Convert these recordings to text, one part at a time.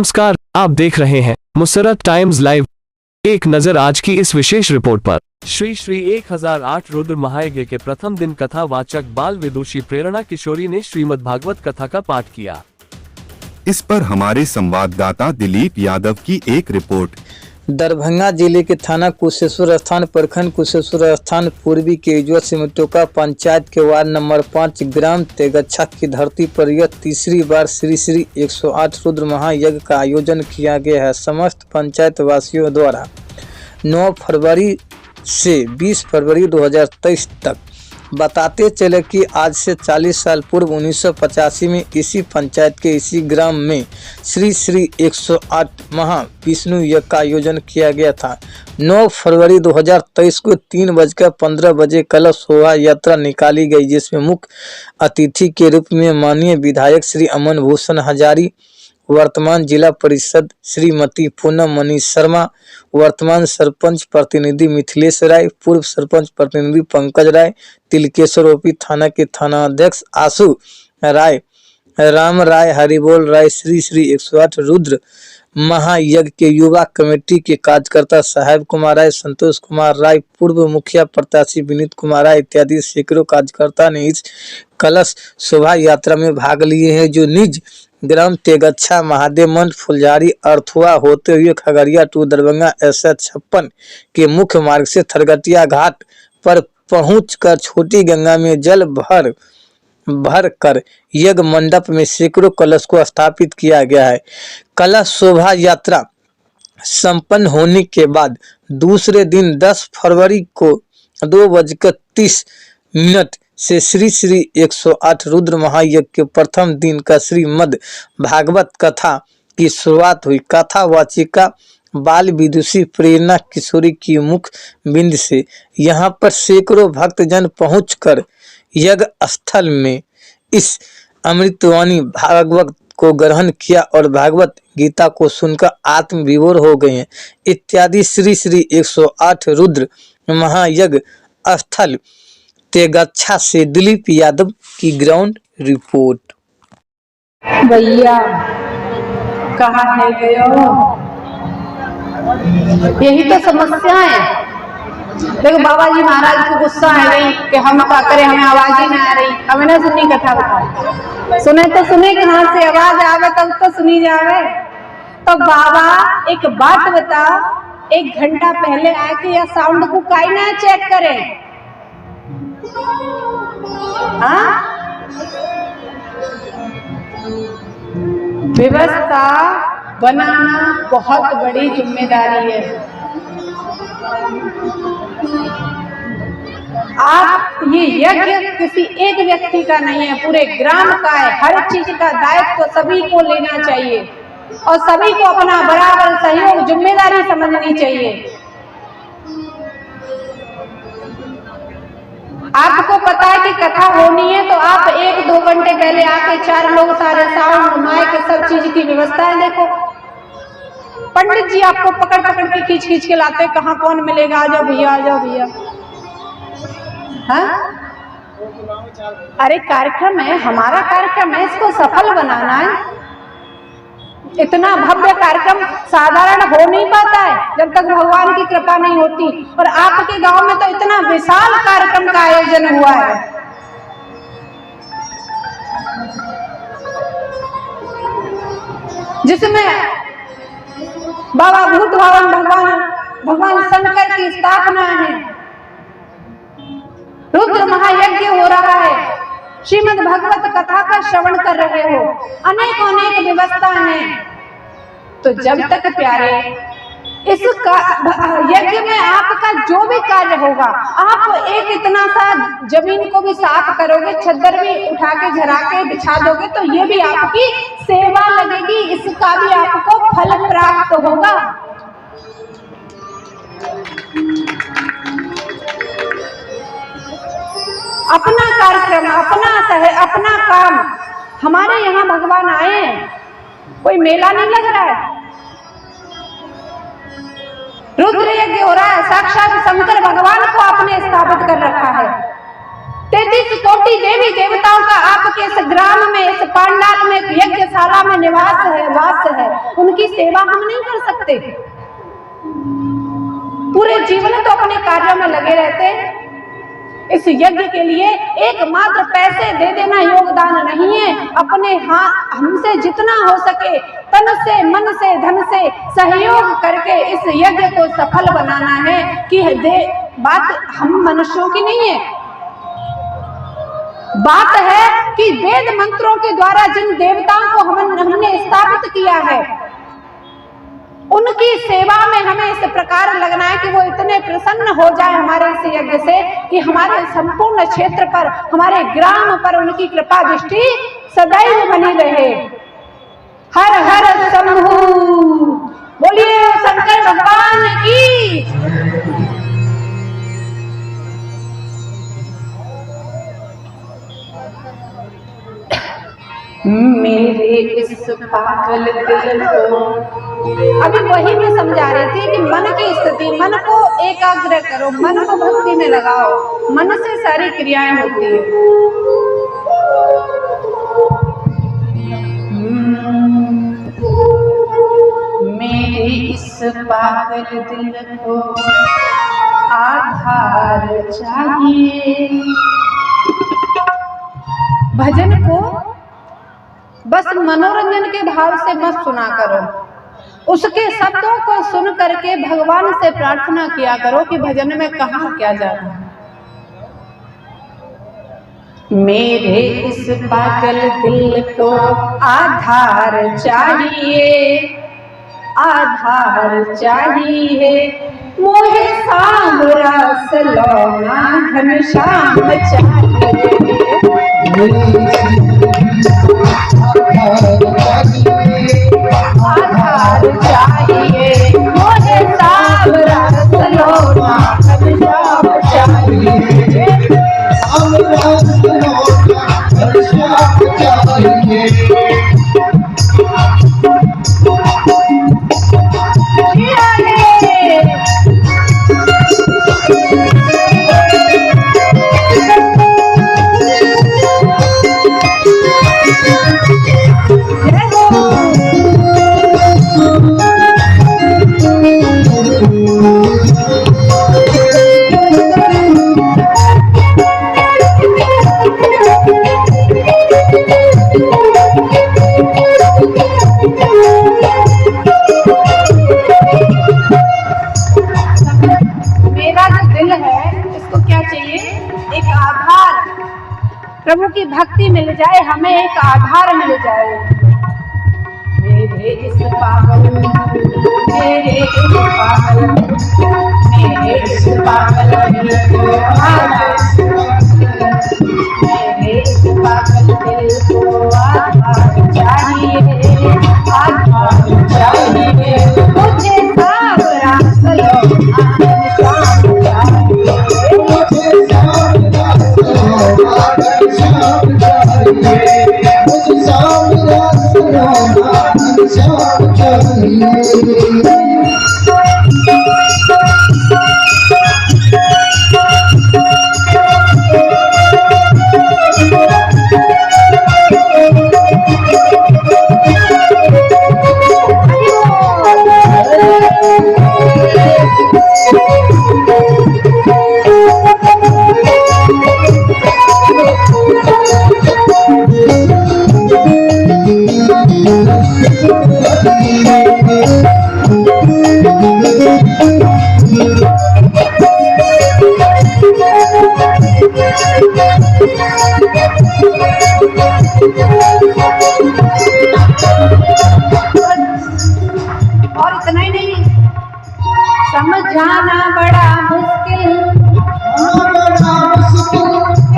नमस्कार, आप देख रहे हैं मुसरत टाइम्स लाइव। एक नजर आज की इस विशेष रिपोर्ट पर। श्री 1008 रुद्र महायज्ञ के प्रथम दिन कथावाचक बाल विदुषी प्रेरणा किशोरी ने श्रीमद् भागवत कथा का पाठ किया। इस पर हमारे संवाददाता दिलीप यादव की एक रिपोर्ट। दरभंगा जिले के थाना कुशेश्वर स्थान प्रखंड कुशेश्वर स्थान पूर्वी के युवा सिमटोका पंचायत के वार्ड नंबर 5 ग्राम तेगच्छा की धरती पर यह तीसरी बार श्री 108 रुद्र महायज्ञ का आयोजन किया गया है। समस्त पंचायत वासियों द्वारा 9 फरवरी से 20 फरवरी 2023 तक। बताते चले कि आज से 40 साल पूर्व 1985 में इसी पंचायत के इसी ग्राम में श्री 108 महाविष्णु यज्ञ का आयोजन किया गया था। 9 फरवरी 2023 को 3:15 बजे कलश शोभा यात्रा निकाली गई, जिसमें मुख्य अतिथि के रूप में माननीय विधायक श्री अमन भूषण हजारी, वर्तमान जिला परिषद श्रीमती पूनम मणि शर्मा, वर्तमान सरपंच प्रतिनिधि मिथिलेश राय, पूर्व सरपंच प्रतिनिधि पंकज राय, तिलकेश्वर ओपी थाना के थाना अध्यक्ष आशु राय, राम राय, हरिबोल राय, श्री 108 रुद्र महायज्ञ के युवा कमेटी के कार्यकर्ता साहेब कुमार राय, संतोष कुमार राय, पूर्व मुखिया प्रत्याशी विनीत कुमार राय इत्यादि सैकड़ों कार्यकर्ता ने इस कलश शोभा यात्रा में भाग लिए हैं, जो निज ग्राम तेगच्छा महादेव मंच फुलझारी अर्थुआ होते हुए खगड़िया टू दरभंगा SS56 के मुख्य मार्ग से थरगटिया घाट पर पहुंचकर छोटी गंगा में जल भर कर यज्ञ मंडप में सैकड़ों कलश को स्थापित किया गया है। कलश शोभा यात्रा संपन्न होने के बाद दूसरे दिन 10 फरवरी को 2:30 से श्री 108 रुद्र महायज्ञ के प्रथम दिन का श्रीमद् भागवत कथा की शुरुआत हुई। कथा वाचिका बाल विदुषी प्रेरणा किशोरी की मुख्य बिंद से यहाँ पर सैकड़ों भक्तजन पहुंचकर यज्ञ स्थल में इस अमृतवाणी भागवत को ग्रहण किया और भागवत गीता को सुनकर आत्म विभोर हो गए हैं इत्यादि। श्री 108 रुद्र महायज्ञ स्थल तेगच्छा से दिलीप यादव की ग्राउंड रिपोर्ट। भैया कहाँ है गयो? यही तो समस्या है। देखो बाबा जी महाराज को गुस्सा है गई कि हम क्या करें, हमें आवाज ही नहीं आ रही, हमें ना सुनी कथा बता। सुने तो सुने कहाँ से आवाज आवे तब तो सुनी जावे। तो बाबा एक बात बता, 1 घंटा पहले आए कि या साउंड को काई ना चेक करे। व्यवस्था बनाना बहुत बड़ी जिम्मेदारी है। आप ये यज्ञ किसी एक व्यक्ति का नहीं है, पूरे ग्राम का है। हर चीज का दायित्व तो सभी को लेना चाहिए और सभी को अपना बराबर सहयोग जिम्मेदारी समझनी चाहिए। आपको पता है कि कथा होनी है तो आप 1-2 घंटे पहले आके 4 लोग सारे साउंड माइक सब चीज की व्यवस्था है। देखो पंडित जी आपको पकड़ के खींच के लाते, कहाँ कौन मिलेगा, आ जाओ भैया, आ जाओ भैया। हाँ? अरे कार्यक्रम है, हमारा कार्यक्रम है, इसको सफल बनाना है। इतना भव्य कार्यक्रम साधारण हो नहीं पाता है जब तक भगवान की कृपा नहीं होती। और आपके गांव में तो इतना विशाल कार्यक्रम का आयोजन हुआ है। जिसमें बाबा भूत भावन भगवान शंकर की स्थापना है, रुद्र महायज्ञ हो रहा है, श्रीमद् भागवत कथा का श्रवण कर रहे हो, अनेक व्यवस्था है। तो जब तक प्यारे इस यज्ञ में आपका जो भी कार्य होगा, आप एक इतना सा जमीन को भी साफ करोगे, चद्दर भी उठा के झरा के बिछा दोगे तो ये भी आपकी सेवा लगेगी, इसका भी आपको फल प्राप्त होगा। अपना कार्यक्रम, अपना काम। हमारे यहाँ भगवान आए, कोई मेला नहीं लग रहा है। रुद्र यज्ञ हो रहा है, साक्षात शंकर भगवान को आपने स्थापित कर रखा है। 33 कोटि देवी देवताओं का आपके इस ग्राम में, इस पांडाल में, यज्ञशाला में निवास है, वास है, उनकी सेवा हम नहीं कर सकते? पूरे जीवन तो अपने कार्यों में लगे रहते। इस यज्ञ के लिए एकमात्र पैसे दे देना योगदान नहीं है, अपने हमसे जितना हो सके तन से, मन से, धन से सहयोग करके इस यज्ञ को सफल बनाना है। कि बात हम मनुष्यों की नहीं है, बात है कि वेद मंत्रों के द्वारा जिन देवताओं को हमने स्थापित किया है, उनकी सेवा में हमें इस प्रकार लगना है कि वो इतने प्रसन्न हो जाए हमारे इस यज्ञ से कि हमारे संपूर्ण क्षेत्र पर, हमारे ग्राम पर उनकी कृपा दृष्टि सदैव बनी रहे। हर हर शंभू, बोलिए शंकर भगवान की। मेरे इस पागल दिल को, अभी वही मैं समझा रही थी कि मन की स्थिति, मन को एकाग्र करो, मन को भक्ति में लगाओ, मन से सारी क्रियाएं होती है। मेरे इस पागल दिल को आधार चाहिए। भजन को बस मनोरंजन के भाव से मत सुना करो, उसके शब्दों को सुन करके भगवान से प्रार्थना किया करो कि भजन में कहाँ क्या जाना है। मेरे इस पागल दिल को आधार चाहिए, आधार चाहिए, मोहे सांवरा सलोना घनश्याम चाहिए। आधार चाहिए, मोहे सांवरा सलोना घनश्याम चाहिए। प्रभु की भक्ति मिल जाए, हमें एक आधार मिल जाए। मेरे इस पागल, मेरे इस पागल, मेरे इस पागल दिल को आधार, मेरे इस पागल दिल को आधार चाहिए, आधार चाहिए, मुझे सांवरा सलोना घनश्याम चाहिए। और इतना ही नहीं, समझाना बड़ा मुश्किल,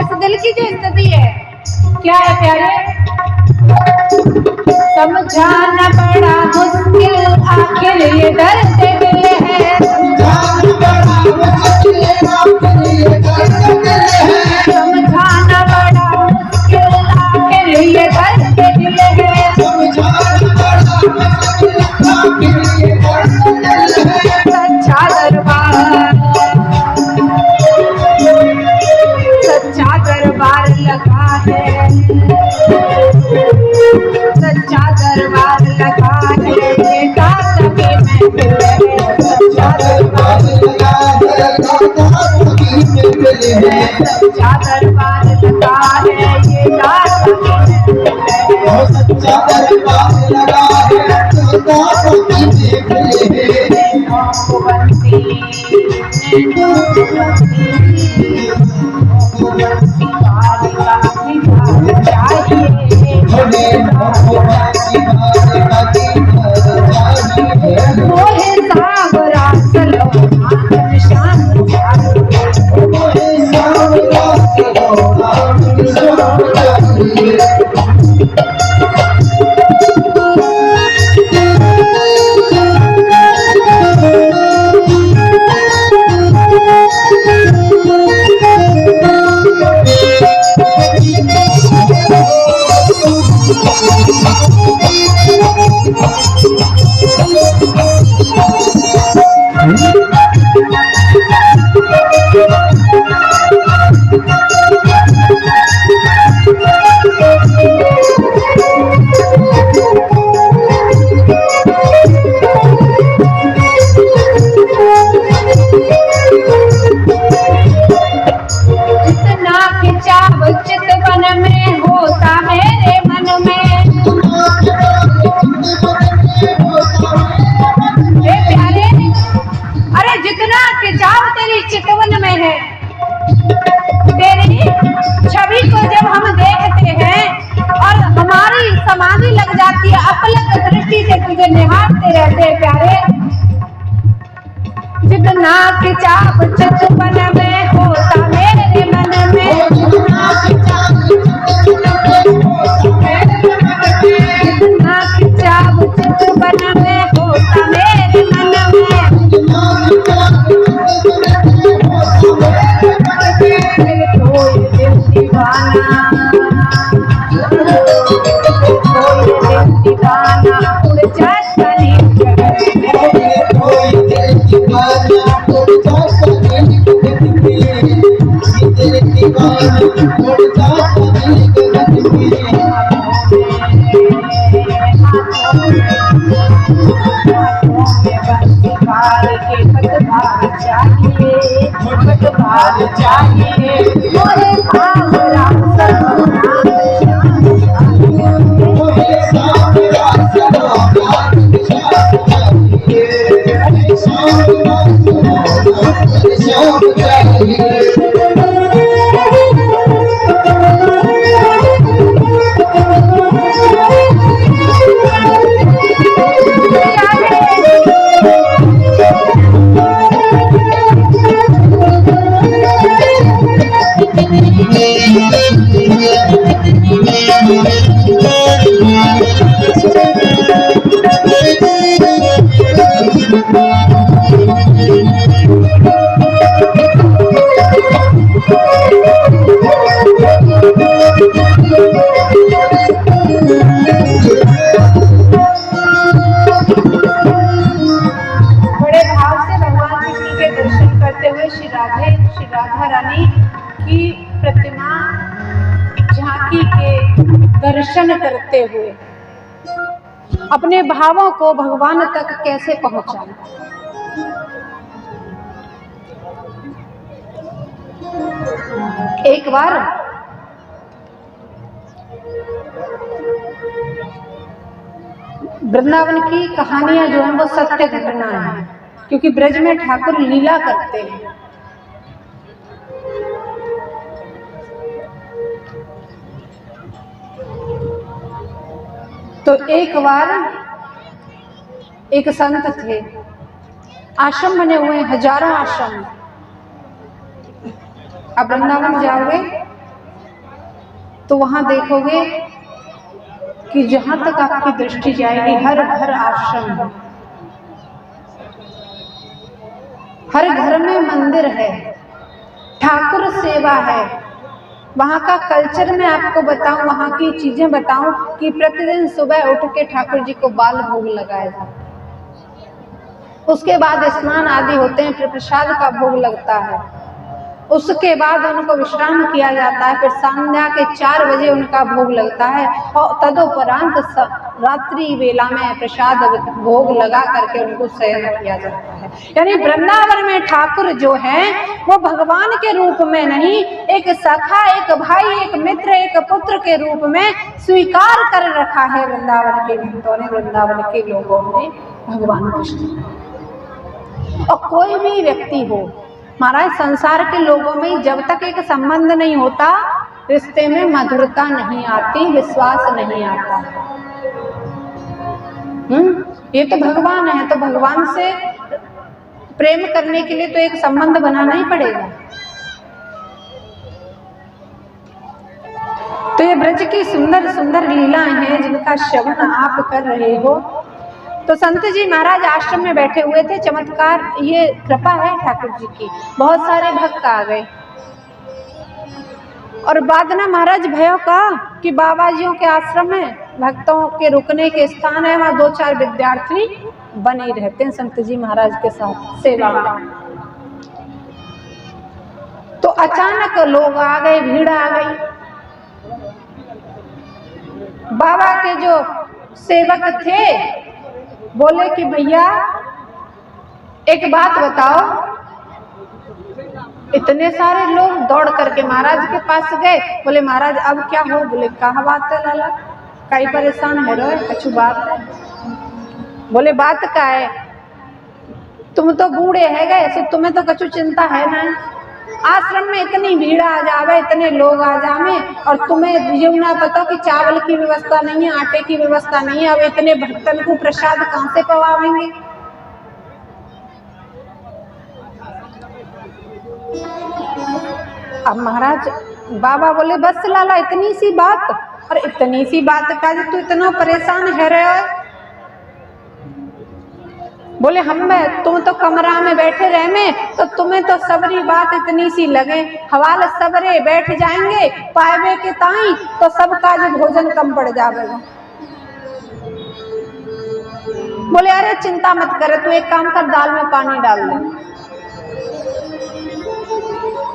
इस दिल की जो स्थिति है क्या है प्यारे, समझाना बड़ा मुश्किल, आखिर ये दर्द दिल है, समझाना बड़ा मुश्किल, आखिर ये दर्द दिल है। सच्चा दरबार, सच्चा दरबार सच्चा दरबार लगा है ये दास चितवन में है। तेरी छवि को जब हम देखते हैं और हमारी समाधि लग जाती है, अपलक दृष्टि से तुझे निहारते रहते हैं प्यारे। जितना कि चाप चितवन में होता मेरे मन में, जितना कि चाप चितवन में होता मेरे मन में, कोई दिल दीवाना उड़ जाता चाहिए मोरे सावरा श्री राधा रानी की प्रतिमा झांकी के दर्शन करते हुए अपने भावों को भगवान तक कैसे पहुंचाएं। एक बार वृंदावन की कहानियां जो है वो सत्य घटना है, क्योंकि ब्रज में ठाकुर लीला करते हैं। तो एक बार एक संत थे, आश्रम बने हुए हजारों आश्रम। अब वृंदावन जाओगे तो वहां देखोगे कि जहां तक आपकी दृष्टि जाएगी हर घर आश्रम है, हर घर में मंदिर है, ठाकुर सेवा है। वहाँ का कल्चर में आपको बताऊं, वहाँ की चीजें बताऊं कि प्रतिदिन सुबह उठ के ठाकुर जी को बाल भोग लगाया जाता है, उसके बाद स्नान आदि होते हैं, फिर प्रसाद का भोग लगता है, उसके बाद उनको विश्राम किया जाता है, फिर संध्या के 4 बजे उनका भोग लगता है और तदोपरांत रात्रि वेला में प्रसाद भोग लगा करके उनको शयन किया जाता है। यानी वृंदावन में ठाकुर जो है वो भगवान के रूप में नहीं, एक सखा, एक भाई, एक मित्र, एक पुत्र के रूप में स्वीकार कर रखा है वृंदावन के भक्तों ने, वृंदावन के लोगों ने भगवान कृष्ण। और कोई भी व्यक्ति हो महाराज, संसार के लोगों में जब तक एक संबंध नहीं होता, रिश्ते में मधुरता नहीं आती, विश्वास नहीं आता। ये तो भगवान है, तो भगवान से प्रेम करने के लिए तो एक संबंध बनाना ही पड़ेगा। तो ये ब्रज की सुंदर सुंदर लीलाएं हैं जिनका श्रवण आप कर रहे हो। तो संत जी महाराज आश्रम में बैठे हुए थे, चमत्कार, ये कृपा है ठाकुर जी की, बहुत सारे भक्त आ गए। और बाद में महाराज भयो का कि बाबा जियों के आश्रम में भक्तों के रुकने के स्थान है, वहाँ 2-4 विद्यार्थी बने रहते हैं संत जी महाराज के साथ सेवा में। तो अचानक लोग आ गए, भीड़ आ गई। बाबा के जो सेवक थे बोले कि भैया एक बात बताओ, इतने सारे लोग दौड़ करके महाराज के पास गए। बोले महाराज अब क्या हो? बोले कहा बात है लाला, कई परेशान हो रहे हो, कुछ बात है? बोले बात का है, तुम तो बूढ़े है गए, सो तुम्हें तो कुछ चिंता है ना। आश्रम में इतनी भीड़ आ जावे, इतने लोग आ जावे, और तुम्हें ये ना पता कि चावल की व्यवस्था नहीं है, आटे की व्यवस्था नहीं है, अब इतने भक्तन को प्रसाद कहाँ से पवावेंगे? अब महाराज बाबा बोले बस लाला इतनी सी बात, और इतनी सी बात का तू इतना परेशान है रहे हो? बोले तुम तो कमरा में बैठे रहे में, तो तुम्हें तो सबरी बात इतनी सी लगे, हवाल सबरे बैठ जाएंगे पाएवे के ताई, तो सबका जो भोजन कम पड़ जाएगा। बोले अरे चिंता मत करे, तू एक काम कर, दाल में पानी डाल दे।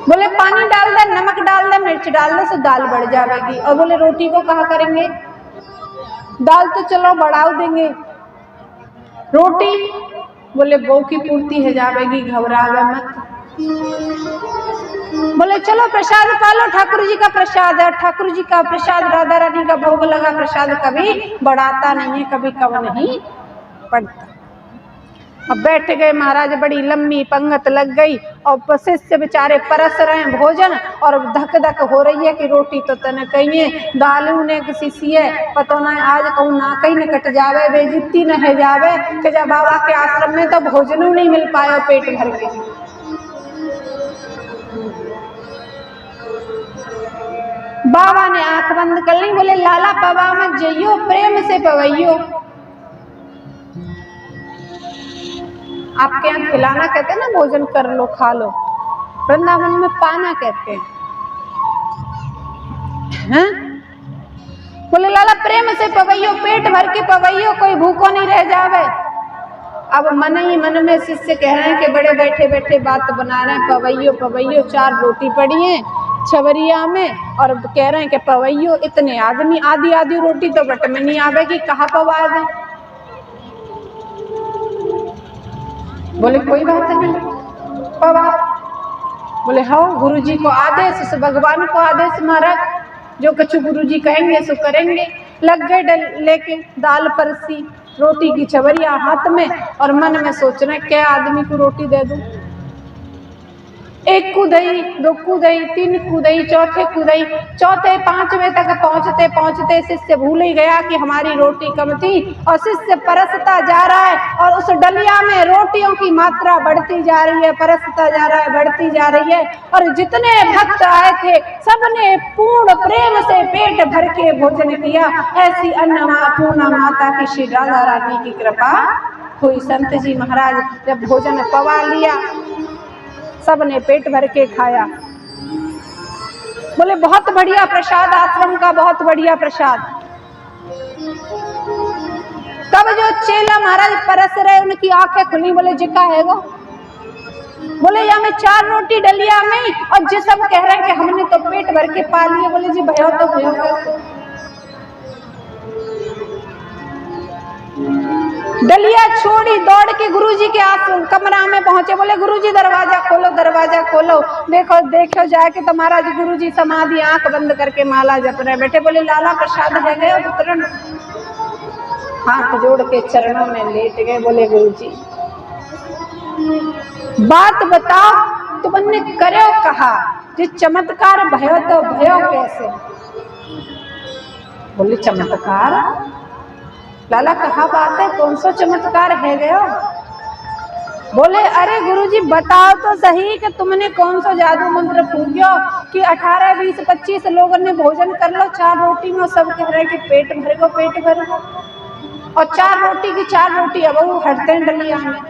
बोले पानी डाल दे, नमक डाल दे, मिर्च डाल दे, तो दाल बढ़ जाएगी। और बोले रोटी को कहा करेंगे? दाल तो चलो बढ़ाओ देंगे, रोटी बोले बहू की पूर्ति है जाएगी, घबरावे मत। बोले चलो प्रसाद पालो, ठाकुर जी का प्रसाद है, ठाकुर जी का प्रसाद, राधा रानी का भोग लगा प्रसाद कभी बढ़ाता नहीं है, कभी कम नहीं पड़ता। अब बैठ गए महाराज, बड़ी लंबी पंगत लग गई, और शिष्य बेचारे परस रहे हैं भोजन, और धक धक हो रही है कि रोटी तो तने कहिए, दालू ने किसी सीए पतो ना आज कहूँ ना कहीं न कट जावे, बेइज्जती न है जावे कि जब बाबा के आश्रम में तो भोजन नहीं मिल पाया पेट भर के। बाबा ने आंख बंद कर ली, बोले लाला पवा मत जइयो, प्रेम से पवैयो। आपके यहाँ खिलाना कहते हैं ना, भोजन कर लो खा लो, वृंदावन में पाना कहते हैं। बोले लाला प्रेम से पवैयो, पेट भर के पवैयो, कोई भूखो नहीं रह जावे। अब मन ही मन में शिष्य कह रहे हैं कि बड़े बैठे बैठे बात बना रहे हैं, पवैयो पवैयो, 4 रोटी पड़ी है छवरिया में, और कह रहे हैं कि पवैयो, इतने आदमी, आधी आधी रोटी तो बट में नहीं आवेगी, कहाँ पवा दें? बोले कोई बात नहीं पवा। बोले हाँ गुरुजी को आदेश, भगवान को आदेश महाराज, जो कुछ गुरुजी कहेंगे सो करेंगे। लग गए लेके दाल परसी, रोटी की छवरिया हाथ में, और मन में सोच रहे क्या आदमी को रोटी दे दूं। 1 कुदई, 2 कुदई, 3 कुदई, चौथे कुदई, चौथे 5वें तक पहुंचते पहुंचते शिष्य भूल ही गया कि हमारी रोटी कम थी, और शिष्य परसता जा रहा है, और उस डलिया में रोटियों की मात्रा बढ़ती जा रही है, परसता जा रहा है, बढ़ती जा रही है। और जितने भक्त आए थे सबने पूर्ण प्रेम से पेट भर के भोजन किया। ऐसी अन्नपूर्णा माता की श्री राधा रानी की कृपा हुई। संत जी महाराज जब भोजन पवा लिया, सबने पेट भर के खाया। बोले बहुत बढ़िया प्रसाद, आश्रम का बहुत बढ़िया प्रसाद। तब जो चेला महाराज परस रहे उनकी आंखें खुली, बोले जी का है वो? बोले या में 4 रोटी डलिया में, और जी सब कह रहे हैं कि हमने तो पेट भर के पा लिए। बोले जी भयो तो भयो कैसे? डलिया छोड़ी दौड़ के गुरुजी के कमरा में पहुंचे, बोले गुरुजी दरवाजा खोलो, दरवाजा खोलो। देखो देखो जाके तो महाराज गुरुजी समाधि आंख बंद करके माला जप रहे बैठे। बोले लाला प्रसाद है गए पुत्रन, हाथ जोड़ के चरणों में लेट गए। बोले गुरुजी बात बताओ, तुमने करो कहा जो चमत्कार भयो तो भयो कैसे? बोले चमत्कार? लाला कहा बात है, कौन सा चमत्कार है गयो? बोले अरे गुरुजी बताओ तो सही कि तुमने कौन सा जादू मंत्र फूंक्यो कि 18, 20, 25 लोगों ने भोजन कर लो 4 रोटी में, सब कह रहे कि पेट भर गो पेट भर गो, और 4 रोटी की 4 रोटी अब वो हटते डलिया में।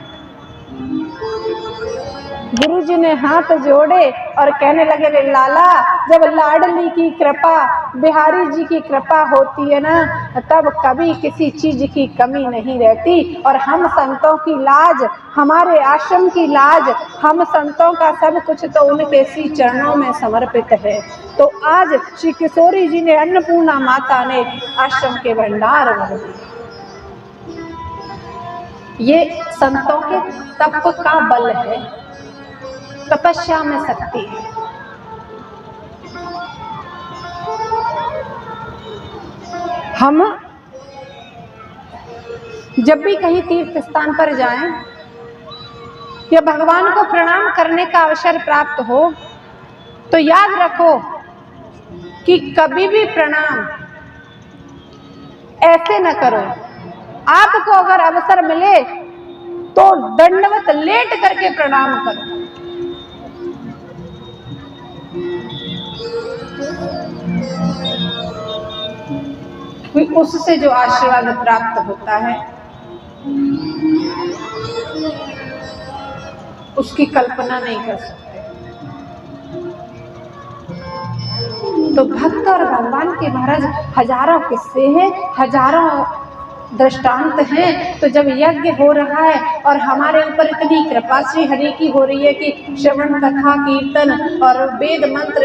गुरुजी ने हाथ जोड़े और कहने लगे लाला जब लाडली की कृपा, बिहारी जी की कृपा होती है ना, तब कभी किसी चीज की कमी नहीं रहती। और हम संतों की लाज, हमारे आश्रम की लाज, हम संतों का सब कुछ तो उनके सी चरणों में समर्पित है। तो आज श्री किशोरी जी ने, अन्नपूर्णा माता ने आश्रम के भंडार भर दिए। ये संतों के तप का बल है, तपस्या में शक्ति है। हम जब भी कहीं तीर्थ स्थान पर जाएं या भगवान को प्रणाम करने का अवसर प्राप्त हो तो याद रखो कि कभी भी प्रणाम ऐसे न करो। आपको अगर अवसर मिले तो दंडवत लेट करके प्रणाम करो। उससे जो आशीर्वाद प्राप्त होता है उसकी कल्पना नहीं कर सकते। तो भक्त और भगवान के महाराज हजारों किस्से हैं, हजारों दृष्टांत हैं। तो जब यज्ञ हो रहा है और हमारे ऊपर इतनी कृपा श्री हरि की हो रही है कि श्रवण कथा कीर्तन और वेद मंत्र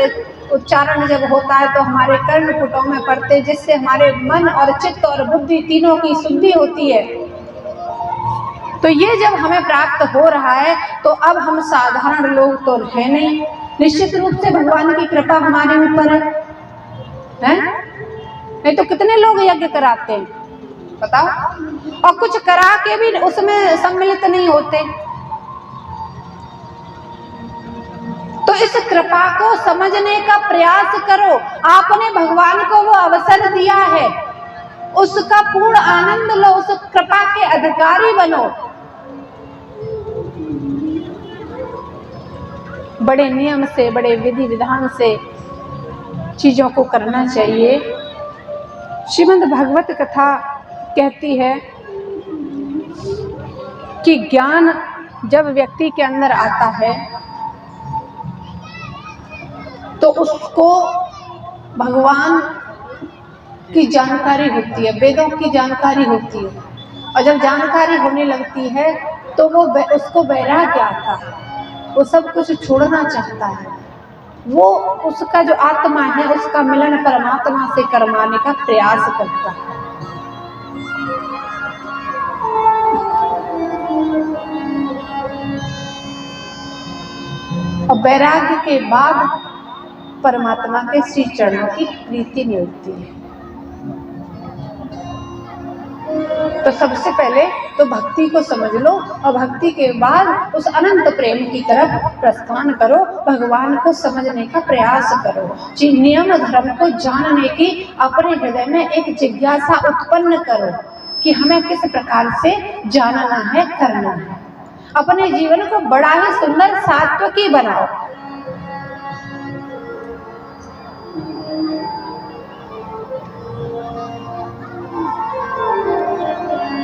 उच्चारण जब होता है तो हमारे कर्णपुटों में पड़ते, जिससे हमारे मन और चित्त और बुद्धि तीनों की शुद्धि होती है। तो ये जब हमें प्राप्त हो रहा है तो अब हम साधारण लोग तो है नहीं, निश्चित रूप से भगवान की कृपा हमारे ऊपर है। नहीं तो कितने लोग यज्ञ कराते हैं बताओ, और कुछ करा के भी उसमें सम्मिलित नहीं होते। तो इस कृपा को समझने का प्रयास करो। आपने भगवान को वो अवसर दिया है, उसका पूर्ण आनंद लो, उस कृपा के अधिकारी बनो। बड़े नियम से, बड़े विधि विधान से चीजों को करना चाहिए। श्रीमद् भागवत कथा कहती है कि ज्ञान जब व्यक्ति के अंदर आता है तो उसको भगवान की जानकारी होती है, वेदों की जानकारी होती है, और जब जानकारी होने लगती है तो वो उसको वैराग्य आता है, वो सब कुछ छोड़ना चाहता है। वो उसका जो आत्मा है उसका मिलन परमात्मा से करवाने का प्रयास करता है। और वैराग्य के बाद परमात्मा के श्री चरणों की प्रीति मिलती है। तो सबसे पहले तो भक्ति को समझ लो और भक्ति के बाद उस अनंत प्रेम की तरफ प्रस्थान करो, भगवान को समझने का प्रयास करो। नियम धर्म को जानने की अपने हृदय में एक जिज्ञासा उत्पन्न करो कि हमें किस प्रकार से जानना है, करना है। अपने जीवन को बड़ा ही सुंदर सात्विकी बनाओ।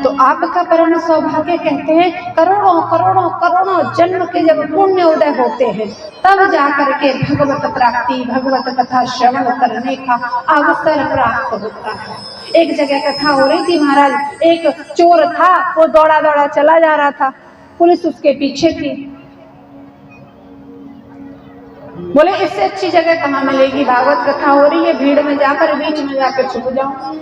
तो आपका परम सौभाग्य कहते हैं करोड़ों करोड़ों करोड़ों जन्म के जब पुण्य उदय होते हैं तब जाकर के भगवत प्राप्ति, भगवत कथा श्रवण करने का अवसर प्राप्त होता है। एक जगह कथा हो रही थी महाराज, एक चोर था, वो दौड़ा दौड़ा चला जा रहा था, पुलिस उसके पीछे थी। बोले इससे अच्छी जगह कहाँ मिलेगी, भागवत कथा हो रही है, भीड़ में जाकर बीच में जाकर छुप जाओ।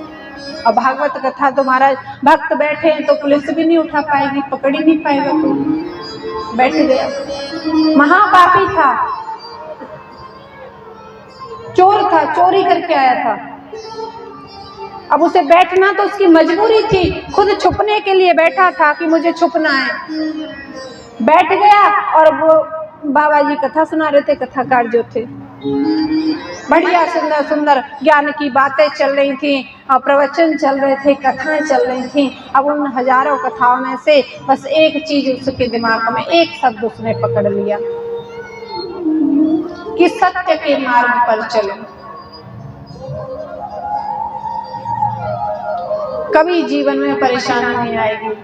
और भागवत कथा तो महाराज भक्त बैठे हैं तो पुलिस भी नहीं उठा पाएगी, पकड़ ही नहीं पाएगा कोई। बैठ गया, महापापी था, चोर था, चोरी करके आया था। अब उसे बैठना तो उसकी मजबूरी थी, खुद छुपने के लिए बैठा था कि मुझे छुपना है। बैठ गया और वो बाबा जी कथा सुना रहे थे, कथाकार जो थे, बढ़िया सुंदर सुंदर ज्ञान की बातें चल रही थी और प्रवचन चल रहे थे, कथाएं चल रही थी। अब उन हजारों कथाओं में से बस एक चीज उसके दिमाग में, एक शब्द उसने पकड़ लिया कि सत्य के मार्ग पर चलो, कभी जीवन में परेशानी नहीं आएगी।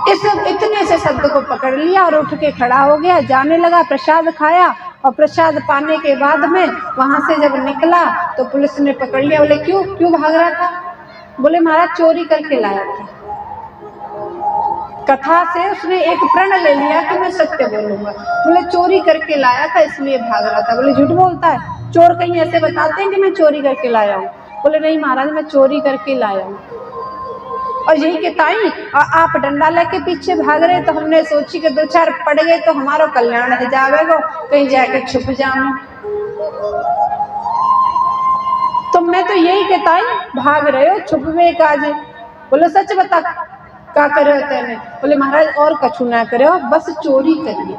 इस इतने से शब्द को पकड़ लिया और उठ के खड़ा हो गया, जाने लगा। प्रसाद खाया और प्रसाद पाने के बाद में वहां से जब निकला तो पुलिस ने पकड़ लिया। बोले क्यों क्यों भाग रहा था? बोले महाराज चोरी करके लाया था। कथा से उसने एक प्रण ले लिया कि मैं सत्य बोलूंगा। बोले चोरी करके लाया था इसलिए भाग रहा था। बोले झूठ बोलता है, चोर कहीं ऐसे बताते हैं कि मैं चोरी करके लाया हूँ? बोले नहीं महाराज मैं चोरी करके लाया हूँ। और यही के ताई आप डंडा लेके पीछे भाग रहे तो हमने सोची कि दो चार पड़ गए तो हमारा कल्याण है जावेगो, कहीं जाके छुप जाऊं। तो मैं तो यही के ताई भाग रहे हो छुपवे काजे। बोले सच बता क्या करे हो तेने? बोले महाराज और कछु ना करे हो, बस चोरी करिए।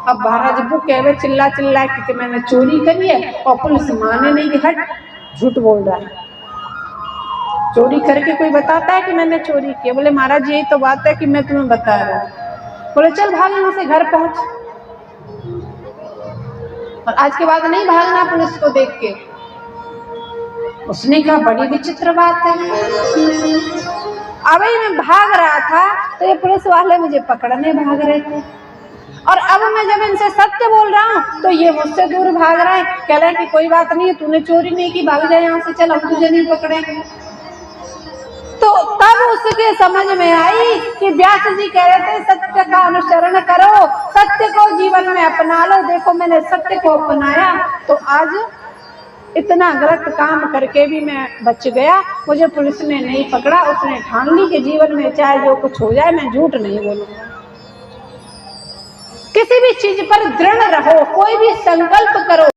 अब महाराज वो कहवे चिल्ला चिल्ला कि मैंने चोरी करी है और पुलिस माने नहीं कि हट झूठ बोल रहा है, चोरी करके कोई बताता है कि मैंने चोरी की? बोले महाराज यही तो बात है कि मैं तुम्हें बता रहा हूँ। बोले चल भाग यहाँ से, घर पहुंच। और आज के बाद नहीं भागना पुलिस को देख के। उसने कहा बड़ी विचित्र बात है, अभी मैं भाग रहा था तो ये पुलिस वाले मुझे पकड़ने भाग रहे थे और अब मैं जब इनसे सत्य बोल रहा हूँ तो ये मुझसे दूर भाग रहे हैं। कह रहे हैं कि कोई बात नहीं है, तूने चोरी नहीं की, भाग जाए यहाँ से, चल हम तुझे नहीं पकड़ेंगे। तो तब उसके समझ में आई कि व्यास जी कह रहे थे सत्य का अनुसरण करो, सत्य को जीवन में अपना लो। देखो मैंने सत्य को अपनाया तो आज इतना गलत काम करके भी मैं बच गया, मुझे पुलिस ने नहीं पकड़ा। उसने ठान ली कि जीवन में चाहे जो कुछ हो जाए मैं झूठ नहीं बोलूंगा। किसी भी चीज पर दृढ़ रहो, कोई भी संकल्प करो,